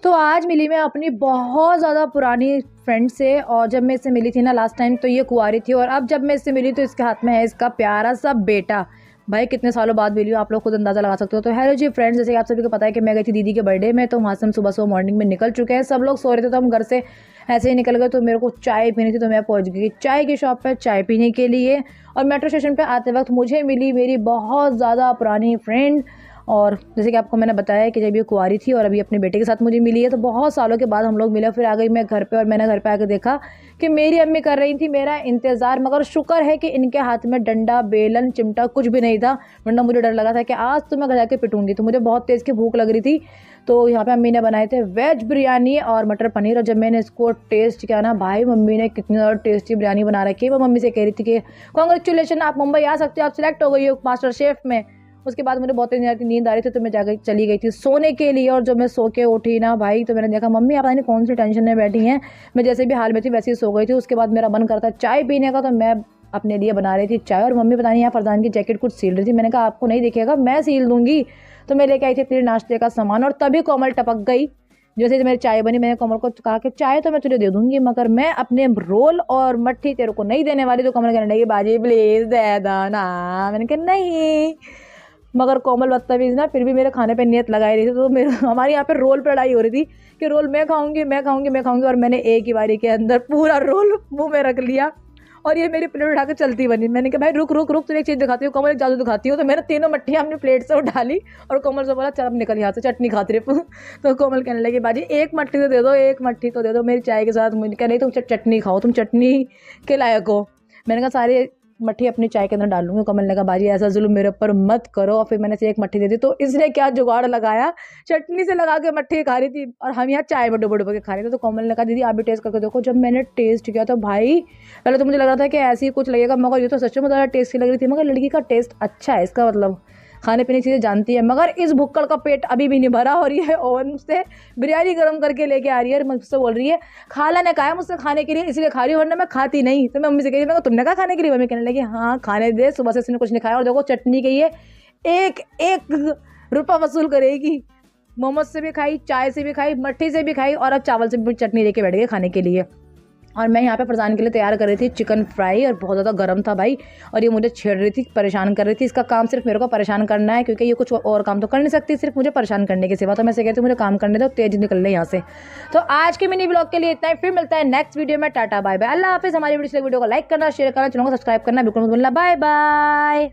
तो आज मिली मैं अपनी बहुत ज़्यादा पुरानी फ्रेंड से। और जब मैं इससे मिली थी ना लास्ट टाइम, तो ये कुंवारी थी, और अब जब मैं इससे मिली तो इसके हाथ में है इसका प्यारा सा बेटा। भाई कितने सालों बाद मिली हूँ, आप लोग खुद अंदाज़ा लगा सकते हो। तो हेलो जी फ्रेंड्स, जैसे कि आप सभी को पता है कि मैं गई थी दीदी के बर्थडे में, तो वहाँ से हम सुबह सुबह मॉर्निंग में निकल चुके हैं। सब लोग सो रहे थे तो हम घर से ऐसे ही निकल गए। तो मेरे को चाय पीनी थी, तो मैं पहुँच गई चाय की शॉप पर चाय पीने के लिए। और मेट्रो स्टेशन पर आते वक्त मुझे मिली मेरी बहुत ज़्यादा पुरानी फ्रेंड। और जैसे कि आपको मैंने बताया कि जब ये कुंवारी थी और अभी अपने बेटे के साथ मुझे मिली है, तो बहुत सालों के बाद हम लोग मिले। फिर आ गई मैं घर पे, और मैंने घर पे आकर देखा कि मेरी अम्मी कर रही थी मेरा इंतज़ार। मगर शुक्र है कि इनके हाथ में डंडा, बेलन, चिमटा कुछ भी नहीं था, वरना मुझे डर लगा था कि आज तो मैं घर जाके पिटूंगी। तो मुझे बहुत तेज़ की भूख लग रही थी। तो यहाँ पे अम्मी ने बनाए थे वेज बिरयानी और मटर पनीर। और जब मैंने इसको टेस्ट किया ना भाई, मम्मी ने कितनी ज़्यादा टेस्टी बिरयानी बना रखी है। वो मम्मी से कह रही थी कि कॉन्ग्रेचुलेशन, आप मुंबई आ सकते हो, आप सिलेक्ट हो गई हो मास्टर शेफ में। उसके बाद मुझे बहुत नींद आ रही थी, तो मैं चली गई थी सोने के लिए। और जब मैं सो के उठी ना भाई, तो मैंने देखा मम्मी आप पता नहीं कौन सी टेंशन में बैठी हैं। मैं जैसे भी हाल में थी वैसे ही सो गई थी। उसके बाद मेरा मन करता चाय पीने का, तो मैं अपने लिए बना रही थी चाय, और मम्मी पता नहीं यहाँ फरदान की जैकेट कुछ सील रही थी। मैंने कहा आपको नहीं दिखेगा, मैं सील दूंगी। तो मैं लेके आई थी तेरे नाश्ते का सामान, और तभी कोमल टपक गई। जैसे मेरी चाय बनी, मैंने कोमल को कहा कि चाय तो मैं तुझे दे दूंगी, मगर मैं अपने रोल और मट्ठी तेरे को नहीं देने वाली। तो कोमल कहने लगी बाजी प्लीज दे दो ना। मैंने कहा नहीं, मगर कोमल बदतमीज ना फिर भी मेरे खाने पे नियत लगाई रही थी। तो मेरे हमारे यहाँ पे रोल पर लड़ाई हो रही थी कि रोल मैं खाऊंगी, मैं खाऊंगी, मैं खाऊंगी। और मैंने एक ही बारी के अंदर पूरा रोल मुंह में रख लिया, और ये मेरी प्लेट उठा के चलती बनी। मैंने कहा भाई रुक रुक रुक, तुझे एक चीज़ दिखाती हूँ। कोमल एक जादू दिखाती हूँ। तो मैंने तीनों मट्ठियाँ अपनी प्लेट से उठा ली, और कोमल से बोला चल अब निकल यहाँ से, चटनी खाती रही। तो कोमल कहने लगी बाजी एक मट्ठी तो दे दो, एक मट्ठी तो दे दो मेरी चाय के साथ। मुझे कह नहीं तुम चटनी खाओ, तुम चटनी के लायक हो। मैंने कहा सारे मट्ठी अपनी चाय के अंदर डाल लूँगी। कमल ने कहा बाजी ऐसा जुल्म मेरे ऊपर मत करो। और फिर मैंने से एक मट्ठी दे दी। तो इसने क्या जुगाड़ लगाया, चटनी से लगा के मट्ठी खा रही थी, और हम यहाँ चाय में डुबो डुबो के खा रहे थे। तो कोमल ने कहा दीदी आप भी टेस्ट करके देखो। जब मैंने टेस्ट किया तो भाई पहले तो मुझे लग रहा था कि ऐसे ही कुछ लगेगा, मगर ये तो सच में ज़्यादा टेस्टी लग रही थी। मगर लड़की का टेस्ट अच्छा है, इसका मतलब खाने पीने की चीज़ें जानती है। मगर इस भुक्कड़ का पेट अभी भी नहीं भरा, और ये ओवन से बिरयानी गर्म करके लेके आ रही है। मुझसे बोल रही है खाला ने कहा मुझसे खाने के लिए इसलिए खा रही हूँ, वरना मैं खाती नहीं। तो मैं मम्मी से कही, मैं तुमने कहा खाने के लिए? मम्मी कहने लगी हाँ खाने दे, सुबह से इसने कुछ नहीं खाया। और देखो चटनी के लिए एक एक रुपया वसूल करेगी। मोमोज से भी खाई, चाय से भी खाई, मट्ठी से भी खाई, और अब चावल से भी चटनी लेके बैठ गई खाने के लिए। और मैं यहाँ पे फरजान के लिए तैयार कर रही थी चिकन फ्राई, और बहुत ज़्यादा गर्म था भाई। और ये मुझे छेड़ रही थी, परेशान कर रही थी। इसका काम सिर्फ मेरे को परेशान करना है, क्योंकि ये कुछ और काम तो कर नहीं सकती सिर्फ मुझे परेशान करने के सिवा। तो मैं से कहती हूँ मुझे काम करने दो, तेज निकल ले यहाँ से। तो आज के मिनी ब्लॉग के लिए इतना ही, फिर मिलता है नेक्स्ट वीडियो में। टाटा बाय बाय, अल्लाह हाफिज़। हमारी वीडियो को लाइक करना, शेयर करना, चैनल को सब्सक्राइब करना बिल्कुल मत भूलना। Bye bye.